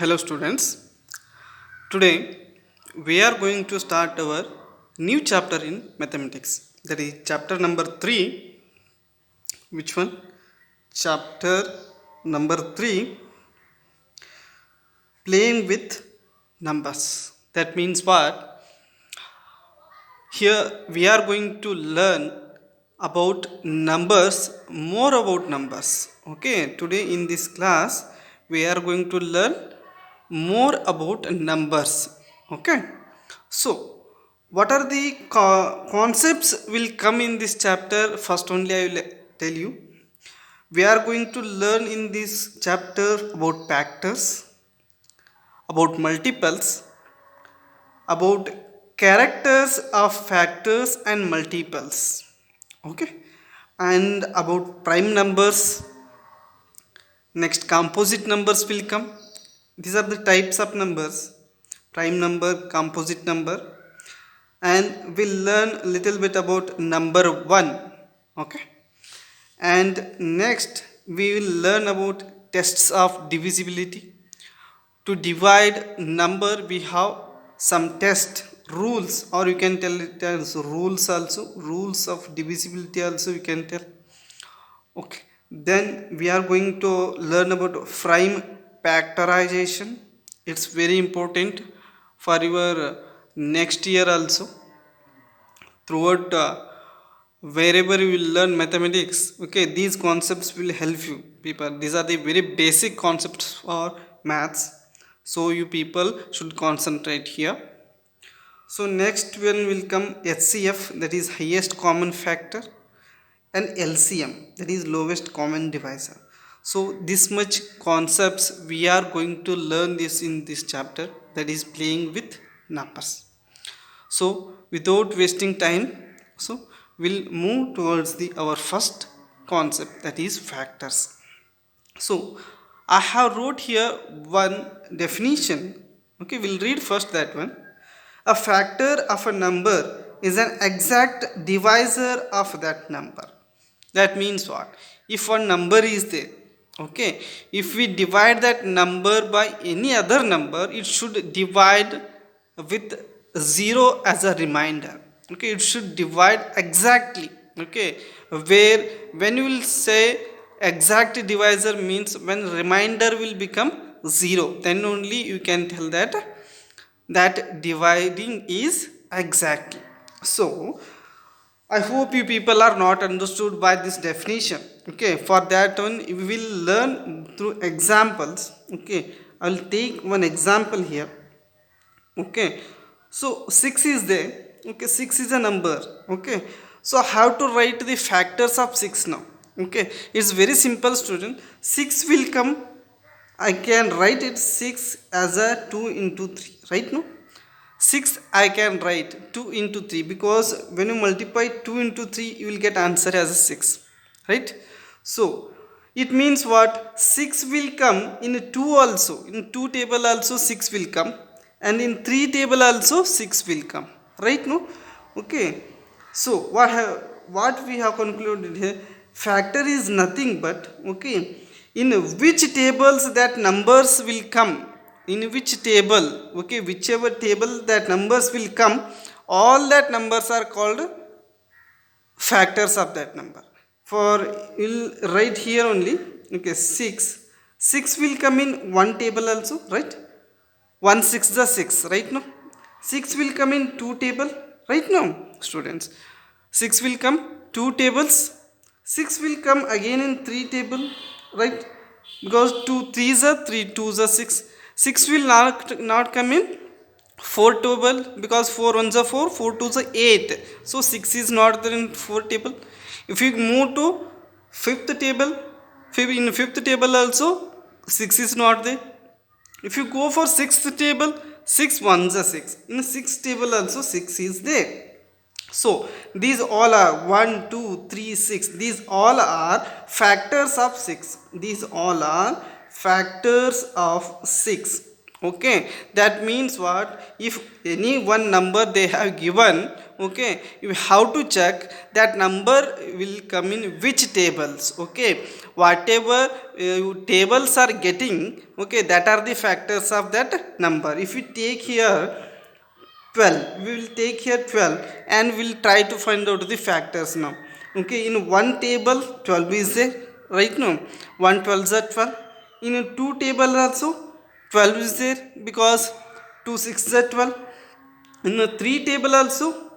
Hello students. Today we are going to start our new chapter in mathematics. That is chapter number 3. Which one? Chapter number 3, playing with numbers. That means what? Here we are going to learn about numbers, more about numbers. Okay, today in this class we are going to learn more about numbers. Okay, so what are the concepts will come in this chapter? First only I will tell you, we are going to learn in this chapter about factors, about multiples, about characters of factors and multiples. Okay, and about prime numbers. Next, composite numbers will come. These are the types of numbers: prime number, composite number. And we'll learn a little bit about number 1. Okay, and next we will learn about tests of divisibility. To divide number we have some test rules, or you can tell it as rules also, rules of divisibility also you can tell. Okay, then we are going to learn about prime factorization. It's very important for your next year also. Throughout wherever you will learn mathematics, okay, these concepts will help you people. These are the very basic concepts for maths, so you people should concentrate here. So next one will come HCF, that is highest common factor, and LCM, that is lowest common divisor. So this much concepts we are going to learn this in this chapter, that is playing with numbers. So without wasting time, so we'll move towards the our first concept, that is factors. So I have wrote here one definition. Okay, we'll read first that one. A factor of a number is an exact divisor of that number. That means what? If one number is there, okay, if we divide that number by any other number, it should divide with 0 as a reminder. Okay, it should divide exactly. Okay, where when you will say exact divisor means when reminder will become 0, then only you can tell that that dividing is exactly. So I hope you people are not understood by this definition. Okay, for that one we will learn through examples. Okay, I will take one example here. Okay, so 6 is there. Okay, 6 is a number. Okay, so how to write the factors of 6 now? Okay, it's very simple student. 6 will come, I can write it 6 as a 2 into 3, right? No, 6 I can write 2 into 3, because when you multiply 2 into 3 you will get answer as a 6, right? So it means what? 6 will come in 2 also, in 2 table also 6 will come, and in 3 table also 6 will come, right? No, okay. So what we have concluded here, factor is nothing but, okay, in which tables that numbers will come, in which table, okay, whichever table that numbers will come, all that numbers are called factors of that number. For we'll write here only. Okay, 6 will come in one table also, right? 1 6 the 6, right? No, 6 will come in 2 table, right? No, students, 6 will come 2 tables. 6 will come again in 3 table, right? Because 2 3s are 3 2s are 6. 6 will not come in 4 table, because 4 ones are 4, 4 2s are 8. So 6 is not there in 4 table. If you move to fifth table, in fifth table also 6 is not there. If you go for sixth table, 6 ones are 6. In sixth table also 6 is there. So these all are 1 2 3 6. These all are factors of 6. These all are factors of 6. Okay, that means what? If any one number they have given, okay, you have to check that number will come in which tables. Okay, whatever tables are getting, okay, that are the factors of that number. If you take here 12, we will take here 12 and we'll try to find out the factors now. Okay, in one table 12 is there, right? Now 1 12 is 12. In a two table also 12 is there, because 2 6 is 12. In a three table also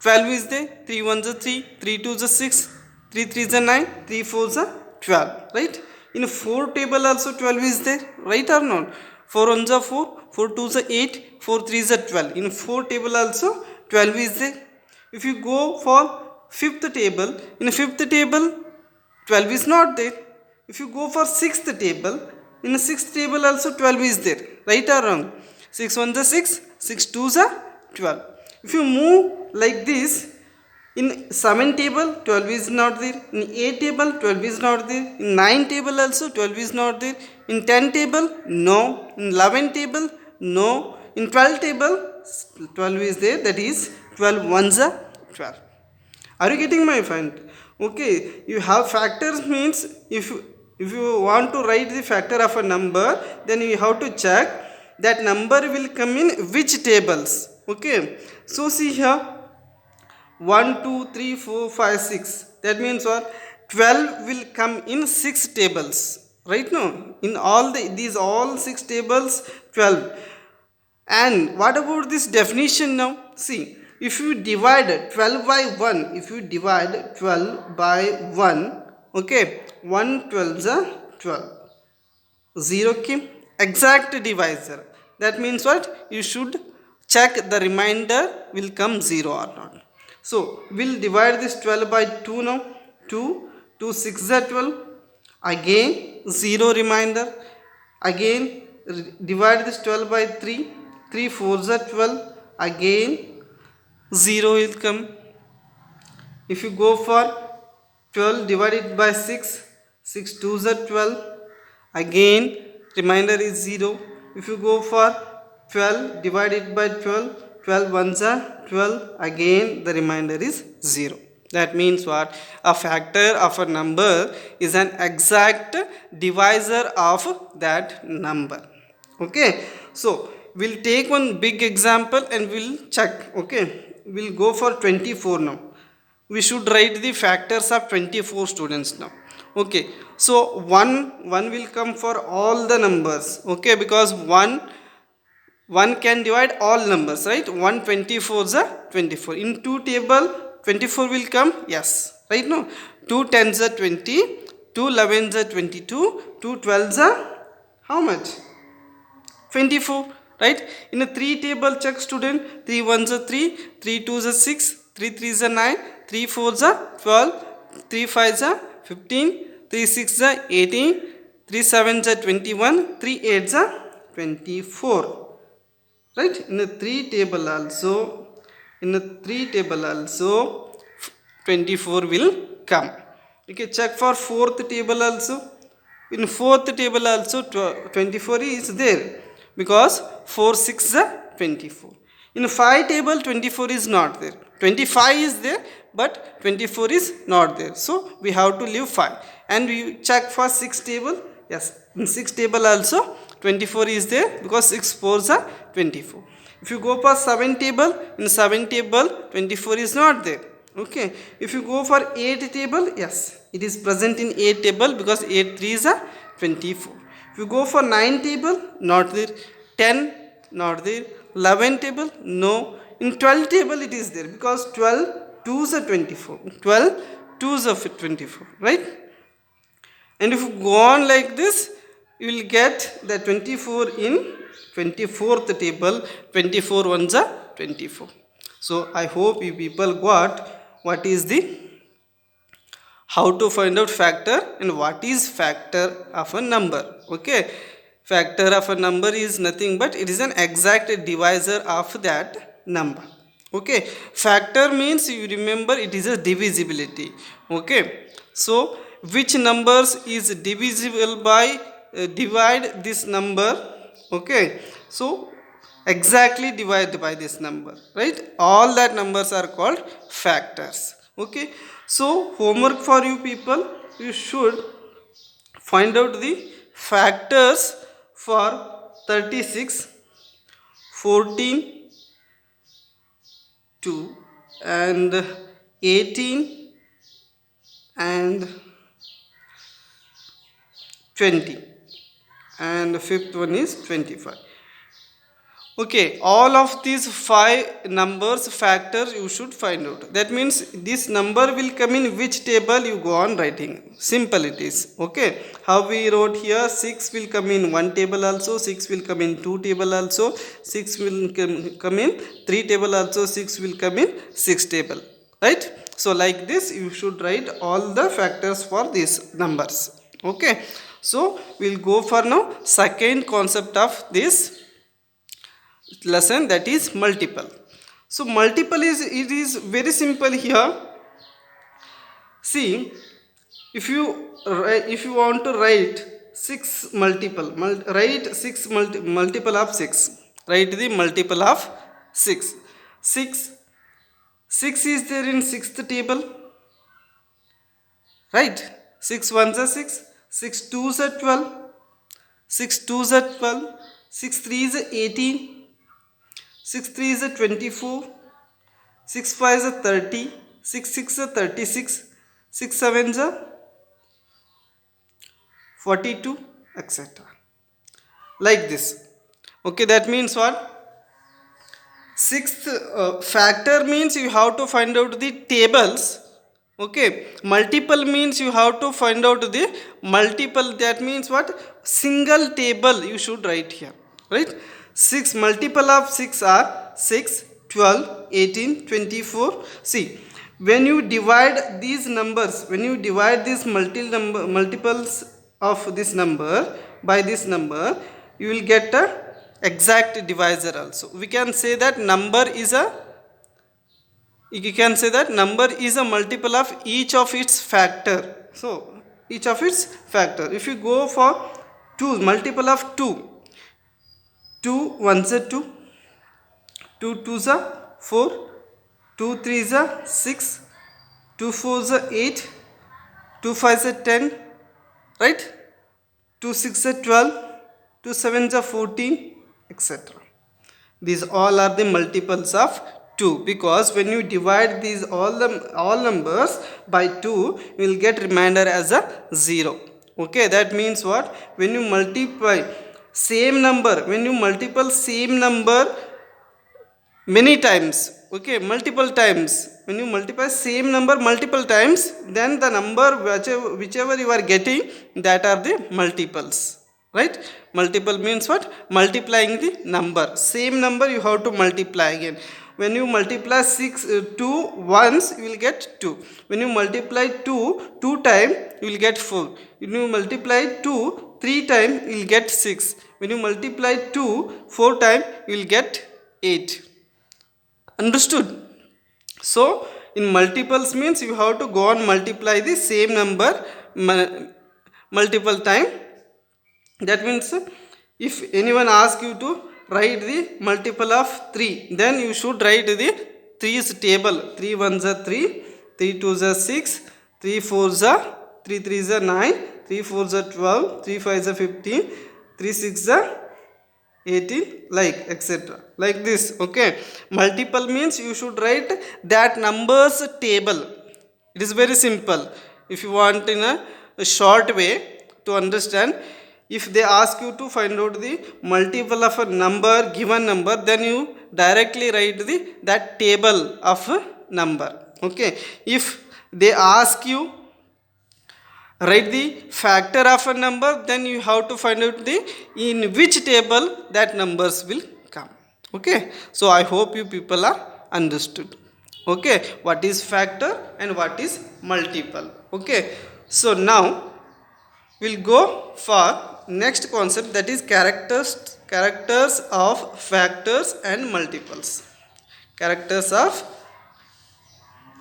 12 is there, 3 1 is 3, 3 2 is 6, 3 3 is 9, 3 4 is 12, right? In a 4 table also 12 is there, right or not? 4 1 is 4, 4 2 is 8, 4 3 is 12. In 4 table also 12 is there. If you go for fifth table, in fifth table 12 is not there. If you go for sixth table, in the sixth table also 12 is there, right or wrong? 6 1 is 6, 6 2 is 12. If you move like this, in 7 table 12 is not there, in 8 table 12 is not there, in 9 table also 12 is not there, in 10 table no, in 11 table no, in 12 table 12 is there, that is 12 ones are 12. Are you getting my point? Okay, you have factors means if you want to write the factor of a number, then you have to check that number will come in which tables. Okay, so see here 1 2 3 4 5 6, that means what? 12 will come in 6 tables, right? Now in all these all 6 tables 12. And what about this definition now? See, if you divide 12 by 1, if you divide 12 by 1, okay, 1 12 is a 12. 0 came, exact divisor. That means what? You should check the remainder will come 0 or not. So, we'll divide this 12 by 2 now. 2, 2 6 is 12. Again, 0 remainder. Again, divide this 12 by 3. 3 4 is 12. Again, 0 will come. If you go for 12 divided by 6, 6 2 is 12. Again, remainder is 0. If you go for 12 divided by 12, 12 ones are 12. Again, the remainder is 0. That means what? A factor of a number is an exact divisor of that number. Okay, so we'll take one big example and we'll check. Okay, we'll go for 24 now. We should write the factors of 24 students now. Okay, so 1 will come for all the numbers. Okay, because 1 can divide all numbers, right? 1 24 is a 24. In 2 table 24 will come, yes, right? No, 2 10s are 20, 2 11s are 22, 2 12s are how much? 24, right? In a 3 table check student, 3 1s are 3, 3 2s are 6, 3 3s are 9, 3 4s are 12, 3 5s are 15, 3 6s are 18, 3 7s are 21, 3 8s are 24. Right? In a 3 table also, 24 will come. Okay, check for 4th table also. In 4th table also 24 is there, because 4 6 is 24. In 5 table 24 is not there. 25 is there, but 24 is not there. So we have to leave 5. And we check for 6 table. Yes, in 6 table also 24 is there, because 6 4s are 24. If you go for 7 table, in 7 table 24 is not there. Okay, if you go for 8 table, yes, it is present in 8 table, because 8 3s are 24. If you go for 9 table, not there. 10 not there. 11 table, no. In 12 table it is there, because 12 2s are 24. 12 2s are 24, right? And if you go on like this, you will get the 24 in 24th table, 24 ones are 24. So I hope you people got what is the how to find out factor and what is factor of a number. Okay, factor of a number is nothing but it is an exact divisor of that number. Okay, factor means you remember it is a divisibility. Okay, so which numbers is divisible by divide this number Okay, so exactly divide by this number, right? All that numbers are called factors. Okay, so homework for you people, you should find out the factors for 36, 14, 2 and 18 and 20, and fifth one is 25. Okay, all of these five numbers factors you should find out. That means this number will come in which table, you go on writing. Simple it is. Okay, how we wrote here, 6 will come in one table also, 6 will come in two table also, 6 will come in three table also, 6 will come in six table. Right? So like this you should write all the factors for these numbers. Okay, so we'll go for now second concept of this lesson, that is multiple. So multiple is, it is very simple here. See, if you want to write 6 multiple, write 6 multiple of 6, write the multiple of 6. 6 is there in sixth table, right? 6 ones are 6, 6 twos are 12, 6 twos are 12, 6 threes are 18, 6 3 is 24, 6 5 is 30, 6 6 is 36, 6 7 is 42, etc. Like this. Okay, that means what? Sixth factor means you have to find out the tables. Okay, multiple means you have to find out the multiple. That means what? Single table you should write here, right? 6 multiple of 6 are 6, 12, 18, 24. See, when you divide these numbers, when you divide these multiples of this number by this number, you will get a exact divisor also. We can say that number is a, you can say that number is a multiple of each of its factor. So each of its factor, if you go for 2, multiple of 2, 2 ones are 2, 2 twos are 4, 2 threes are 6, 2 fours are 8, 2 fives are 10, right? 2 6 are 12, 2 sevens are 14, etc. These all are the multiples of 2, because when you divide these all numbers by 2, you will get remainder as a 0. Okay, that means what? When you multiply same number, when you multiple same number many times, okay, multiple times, when you multiply same number multiple times, then the number whichever you are getting, that are the multiples, right? Multiple means what? Multiplying the number, same number you have to multiply again. When you multiply 2 once, you will get 2. When you multiply 2 time, you will get 4. When you multiply 2 3 time, you will get 6. When you multiply 2 4 time, you will get 8. Understood? So in multiples means you have to go on multiply the same number multiple time. That means if anyone asks you to write the multiple of 3, then you should write the 3's table. 3 ones are 3, 3 twos are 6, 3 fours are 3 threes are 9, 3 fours are 12, 3 fives are 15, 3 6 are 18, like etc. Like this. Okay, multiple means you should write that numbers table. It is very simple. If you want in a short way to understand, if they ask you to find out the multiple of a number, given number, then you directly write the that table of a number. Okay, if they ask you write the factor of a number, then you have to find out the in which table that numbers will come. Okay, so I hope you people are understood. Okay, what is factor and what is multiple. Okay, so now we'll go for next concept, that is characters of factors and multiples. Characters of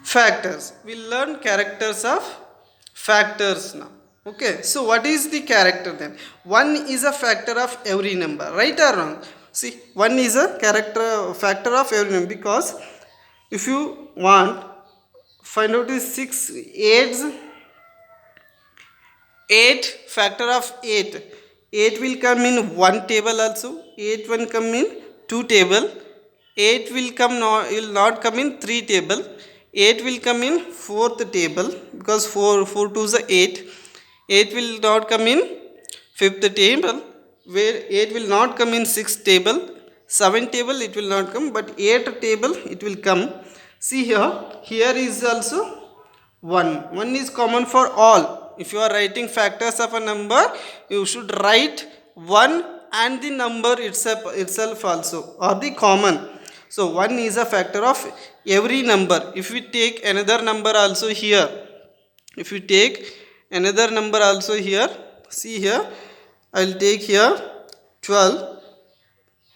factors, we'll learn characters of factors now. Okay, so what is the character then? 1 is a factor of every number, right or wrong? See, 1 is a factor of every number, because if you want find out is 6 8 8 factor of 8, 8 will come in one table also, 8 will come in two table, 8 will not come in three table, 8 will come in fourth table, because 4 2 is 8, 8 will not come in fifth table, where 8 will not come in sixth table, 7 table it will not come, but 8 table it will come. See here, here is also 1 is common for all. If you are writing factors of a number, you should write 1 and the number itself also, or the common. So 1 is a factor of every number. If we take another number also here, if you take another number also here, see here, I will take here 12,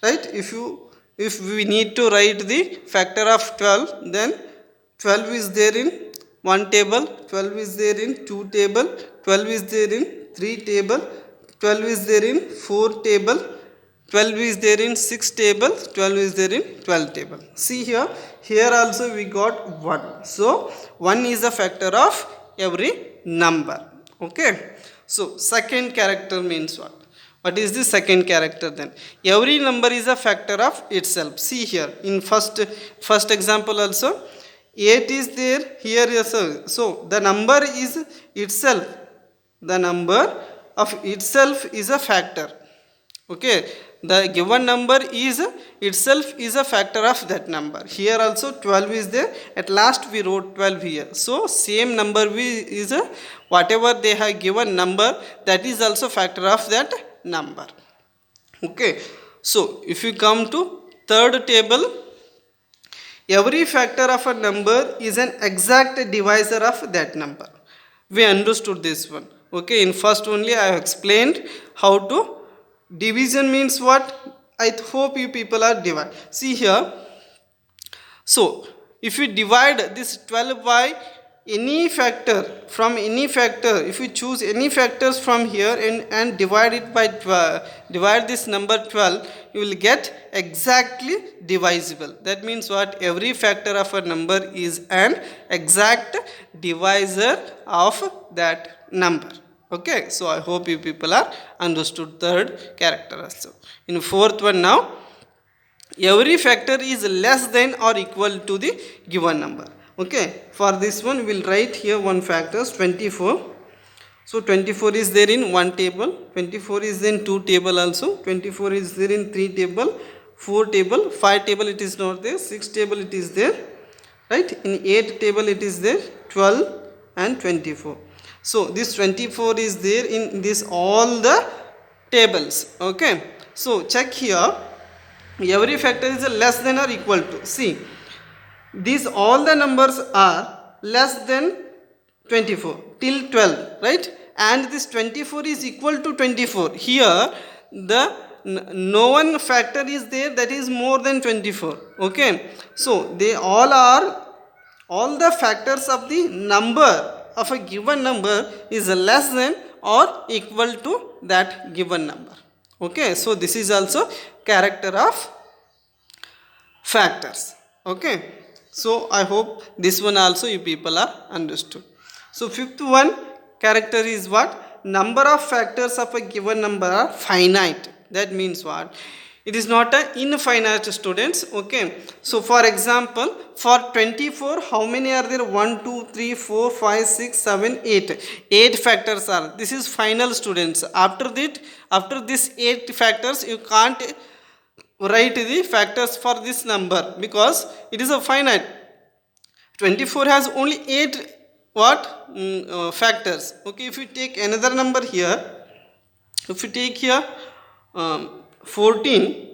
right? If we need to write the factor of 12, then 12 is there in one table, 12 is there in two table, 12 is there in three table, 12 is there in four table, 12 is there in six table, 12 is there in 12 table. See here, here also we got 1. So 1 is a factor of every number. Okay, so second character means what? What is the second character then? Every number is a factor of itself. See here, in first example also, 8 is there here also. So the number is itself, the number of itself is a factor. Okay, the given number is itself is a factor of that number. Here also 12 is there, at last we wrote 12 here. So same number is whatever they have given number, that is also factor of that number. Okay, so if you come to third table, every factor of a number is an exact divisor of that number. We understood this one. Okay, in first only I have explained how to division means what. I hope you people are divide. See here, so if we divide this 12 by any factor, from any factor, if we choose any factors from here and divide it by 12, divide this number 12, you will get exactly divisible. That means what? Every factor of a number is an exact divisor of that number. Okay, so I hope you people are understood third character also. In fourth one now, every factor is less than or equal to the given number. Okay, for this one we will write here one factors 24. So 24 is there in one table, 24 is in two table also, 24 is there in three table, four table, five table it is not there, six table it is there, right? In eight table it is there, 12 and 24. So this 24 is there in this all the tables. Okay, so check here, every factor is less than or equal to. See, these all the numbers are less than 24 till 12, right? And this 24 is equal to 24. Here the no one factor is there that is more than 24. Okay, so they all are, all the factors of the number of a given number is less than or equal to that given number. Okay, so this is also character of factors. Okay, so I hope this one also you people are understood. So fifth one character is what? Number of factors of a given number are finite. That means what? It is not an infinite, students. Okay, so for example, for 24, how many are there? 1 2 3 4 5 6 7 8. 8 factors are. This is final, students. After this 8 factors, you can't write the factors for this number, because it is a finite. 24 has only 8 what? Factors. Okay, if you take another number here, if you take here 14,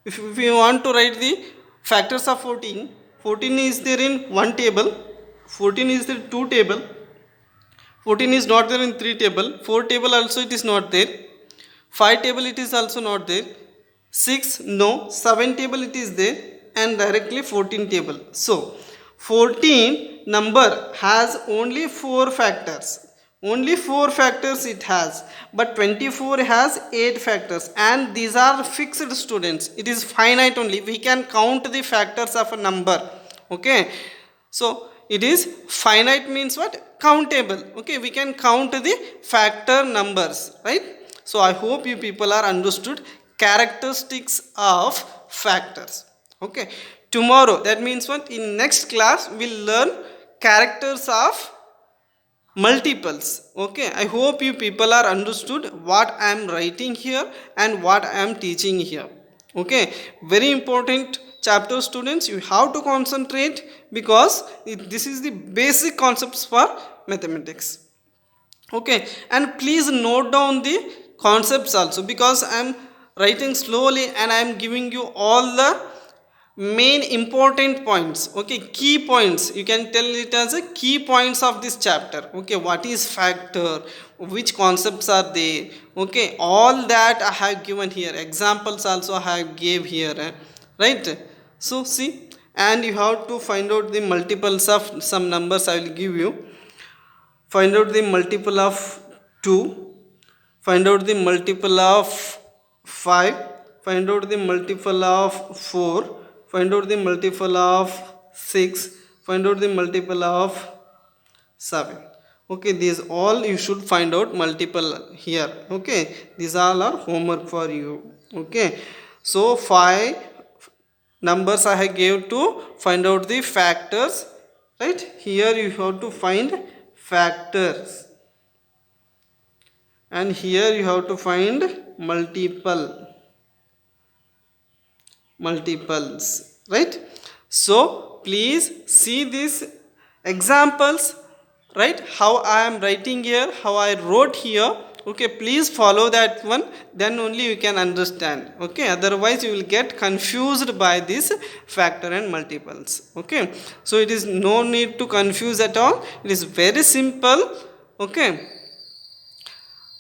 if you want to write the factors of 14, 14 is there in one table, 14 is there in two table, 14 is not there in three table, four table also it is not there, five table it is also not there, 6 no, 7 table it is there, and directly 14 table. So 14 number has only 4 factors, Only 4 factors it has, but 24 has 8 factors, and these are fixed, students. It is finite only. We can count the factors of a number. Okay, so it is finite means what? Countable. Okay, we can count the factor numbers, right? So I hope you people are understood characteristics of factors. Okay, tomorrow, that means what? In next class we'll learn characters of multiples. Okay, I hope you people are understood what I am writing here and what I am teaching here. Okay, very important chapter, students. You have to concentrate because this is the basic concepts for mathematics. Okay, and please note down the concepts also, because I am writing slowly and I am giving you all the main important points. Okay, key points, you can tell it as a key points of this chapter. Okay, what is factor, which concepts are they? Okay, all that I have given here, examples also I have gave here, right? So see, and you have to find out the multiples of some numbers I will give you. Find out the multiple of 2, find out the multiple of 5, find out the multiple of 4, find out the multiple of 6, find out the multiple of 7. Okay, these all you should find out multiple here. Okay, these all are homework for you. Okay, so 5 numbers I gave to find out the factors, right? Here you have to find factors, and here you have to find multiples, right? So please see these examples, right? How I am writing here, how I wrote here. Okay, please follow that one, then only you can understand. Okay, otherwise you will get confused by this factor and multiples. Okay, so it is no need to confuse at all, it is very simple. Okay,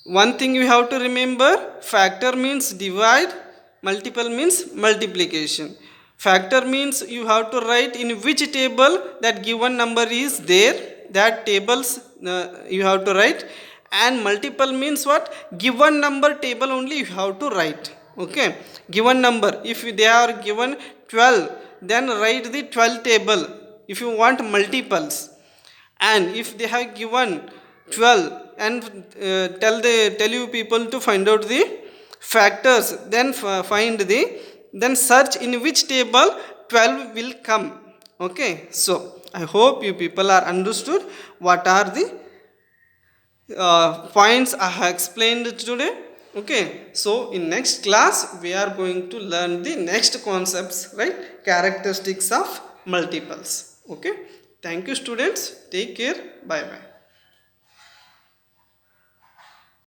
one thing you have to remember, factor means divide, multiple means multiplication. Factor means you have to write in which table that given number is there, that tables you have to write. And multiple means what? Given number table only you have to write. Okay, given number, if they are given 12, then write the 12 table if you want multiples. And if they have given 12 and tell you people to find out the factors, then find the, then search in which table 12 will come. Okay, so I hope you people are understood what are the points I have explained today. Okay, so in next class we are going to learn the next concepts, right? Characteristics of multiples. Okay, thank you students, take care, bye bye.